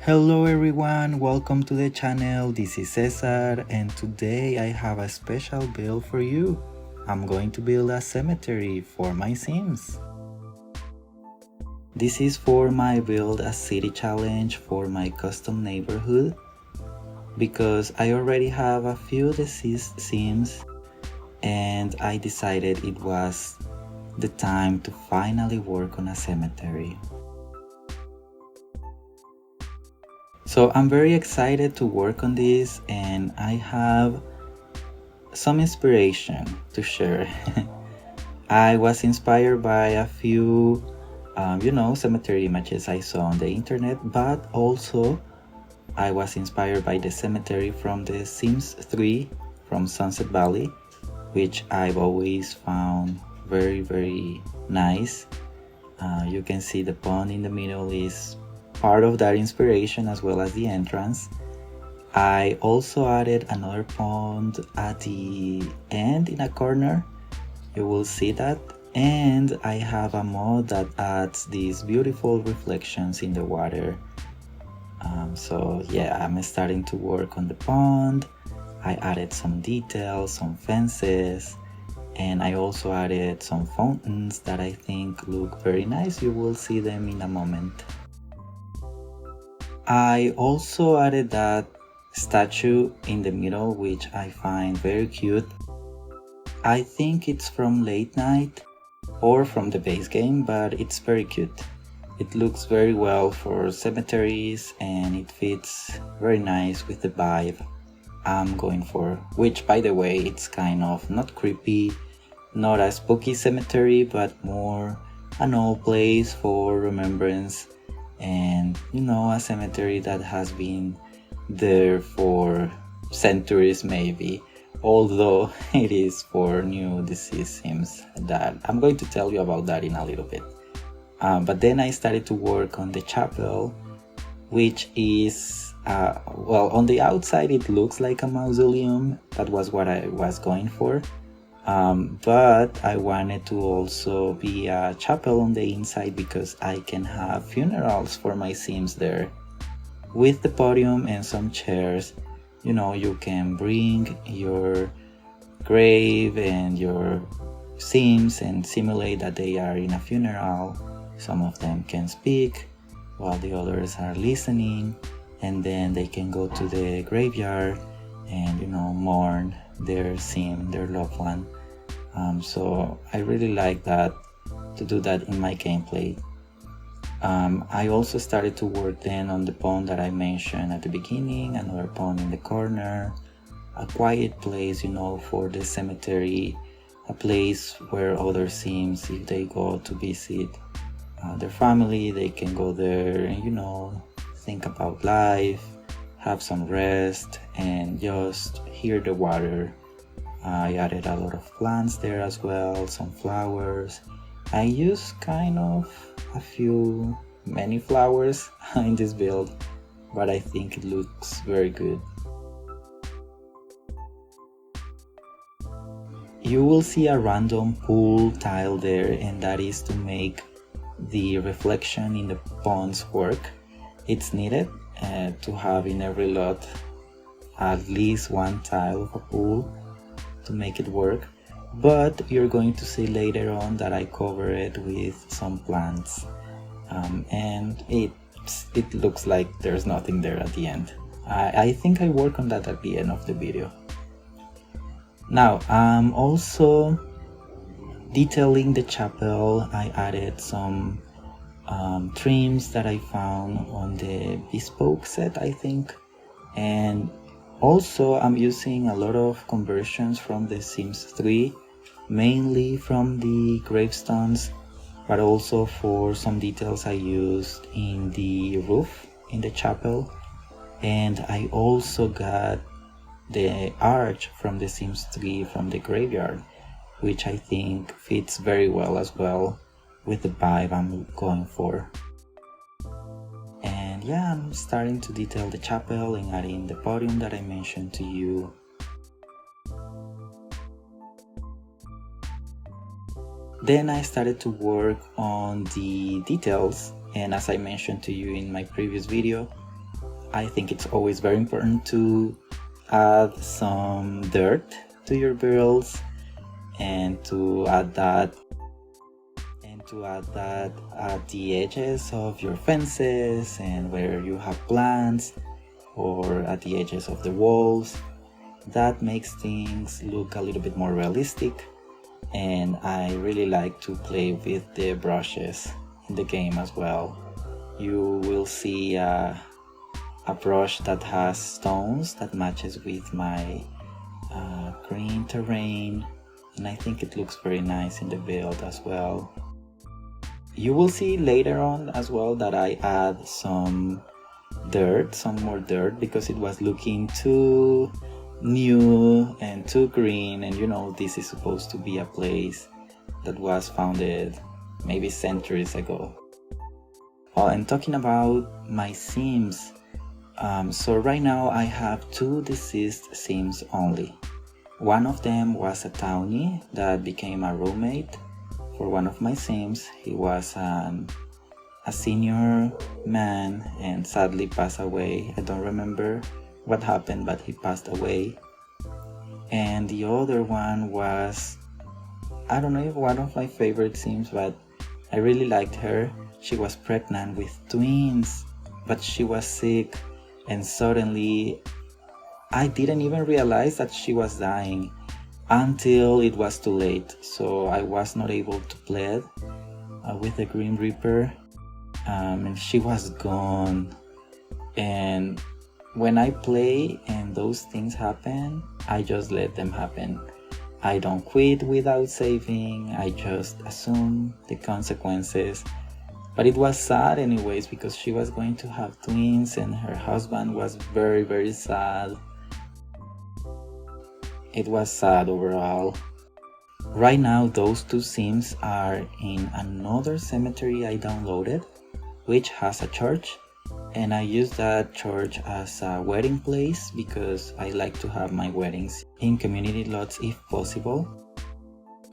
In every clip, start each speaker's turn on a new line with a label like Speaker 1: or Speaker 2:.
Speaker 1: Hello everyone, welcome to the channel. This is Cesar and today I have a special build for you. I'm going to build a cemetery for my Sims. This is for my build a city challenge for my custom neighborhood because I already have a few deceased Sims and I decided it was the time to finally work on a cemetery. So I'm very excited to work on this and I have some inspiration to share. I was inspired by a few, cemetery images I saw on the internet, but also I was inspired by the cemetery from The Sims 3 from Sunset Valley, which I've always found very nice. You can see the pond in the middle is part of that inspiration as well as the entrance. I also added another pond at the end in a corner. You will see that. And I have a mod that adds these beautiful reflections in the water. So yeah, I'm starting to work on the pond. I added some details, some fences, and I also added some fountains that I think look very nice. You will see them in a moment. I also added that statue in the middle, which I find very cute. I think it's from Late Night or from the base game, but it's very cute. It looks very well for cemeteries and it fits very nice with the vibe I'm going for, which by the way, it's kind of not creepy, not a spooky cemetery, but more an old place for remembrance. And a cemetery that has been there for centuries maybe, although it is for new deceased Sims that I'm going to tell you about that in a little bit. But then I started to work on the chapel, which is on the outside it looks like a mausoleum. That was what I was going for. But I wanted to also be a chapel on the inside because I can have funerals for my Sims there. With the podium and some chairs, you can bring your grave and your Sims and simulate that they are in a funeral. Some of them can speak while the others are listening, and then they can go to the graveyard and mourn their Sim, their loved one. So I really like that, to do that in my gameplay. I also started to work then on the pond that I mentioned at the beginning, another pond in the corner, a quiet place, for the cemetery, a place where other Sims, if they go to visit their family, they can go there and, think about life, have some rest, and just hear the water. I added a lot of plants there as well, some flowers. I used kind of many flowers in this build, but I think it looks very good. You will see a random pool tile there, and that is to make the reflection in the ponds work. It's needed to have in every lot at least one tile of a pool to make it work, but you're going to see later on that I cover it with some plants, and it looks like there's nothing there at the end. I think I work on that at the end of the video. Now I'm also detailing the chapel. I added some trims that I found on the bespoke set, I think, and also I'm using a lot of conversions from The Sims 3, mainly from the gravestones, but also for some details I used in the roof in the chapel. And I also got the arch from The Sims 3 from the graveyard, which I think fits very well as well with the vibe I'm going for. And yeah, I'm starting to detail the chapel and adding the podium that I mentioned to you. Then I started to work on the details, and as I mentioned to you in my previous video, I think it's always very important to add some dirt to your builds and to add that at the edges of your fences and where you have plants, or at the edges of the walls. That makes things look a little bit more realistic, and I really like to play with the brushes in the game as well. You will see a brush that has stones that matches with my green terrain, and I think it looks very nice in the build as well. You will see later on as well that I add some more dirt, because it was looking too new and too green, and you know, this is supposed to be a place that was founded maybe centuries ago. Oh, and talking about my sims, so right now I have 2 deceased sims only. One of them was a townie that became a roommate for one of my sims. He was a senior man and sadly passed away. I don't remember what happened, but he passed away. And the other one was, I don't know if one of my favorite sims, but I really liked her. She was pregnant with twins, but she was sick, and suddenly I didn't even realize that she was dying until it was too late. So I was not able to play with the Grim Reaper, and she was gone. And when I play and those things happen, I just let them happen. I don't quit without saving, I just assume the consequences. But it was sad anyways, because she was going to have twins and her husband was very, very sad. It was sad overall. Right now those 2 sims are in another cemetery I downloaded, which has a church, and I use that church as a wedding place because I like to have my weddings in community lots if possible.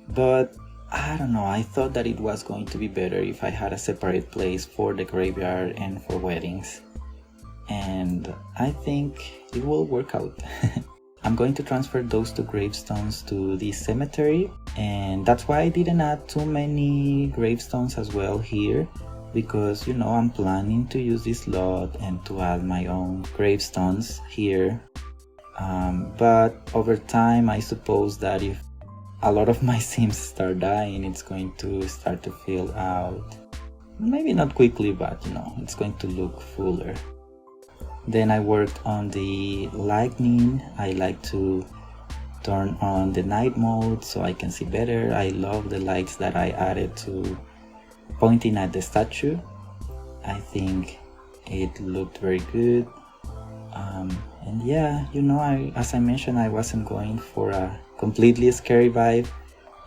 Speaker 1: But I don't know, I thought that it was going to be better if I had a separate place for the graveyard and for weddings, and I think it will work out. I'm going to transfer those 2 gravestones to this cemetery, and that's why I didn't add too many gravestones as well here, because you know, I'm planning to use this lot and to add my own gravestones here. But over time, I suppose that if a lot of my sims start dying, it's going to start to fill out. Maybe not quickly, but you know, it's going to look fuller. Then I worked on the lightning. I like to turn on the night mode so I can see better. I love the lights that I added to pointing at the statue. I think it looked very good. And yeah, you know, as I mentioned, I wasn't going for a completely scary vibe,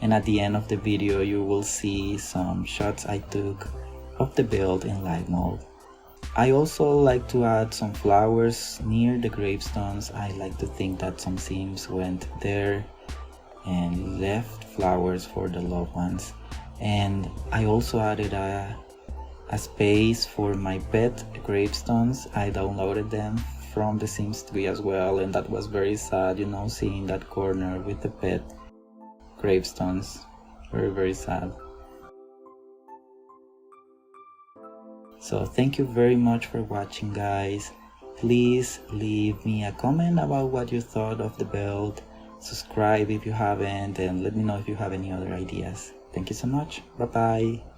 Speaker 1: and at the end of the video you will see some shots I took of the build in light mode. I also like to add some flowers near the gravestones. I like to think that some sims went there and left flowers for the loved ones. And I also added a space for my pet gravestones. I downloaded them from the Sims 3 as well, and that was very sad, you know, seeing that corner with the pet gravestones. Very, very sad. So thank you very much for watching, guys. Please leave me a comment about what you thought of the build. Subscribe if you haven't, and let me know if you have any other ideas. Thank you so much. Bye bye.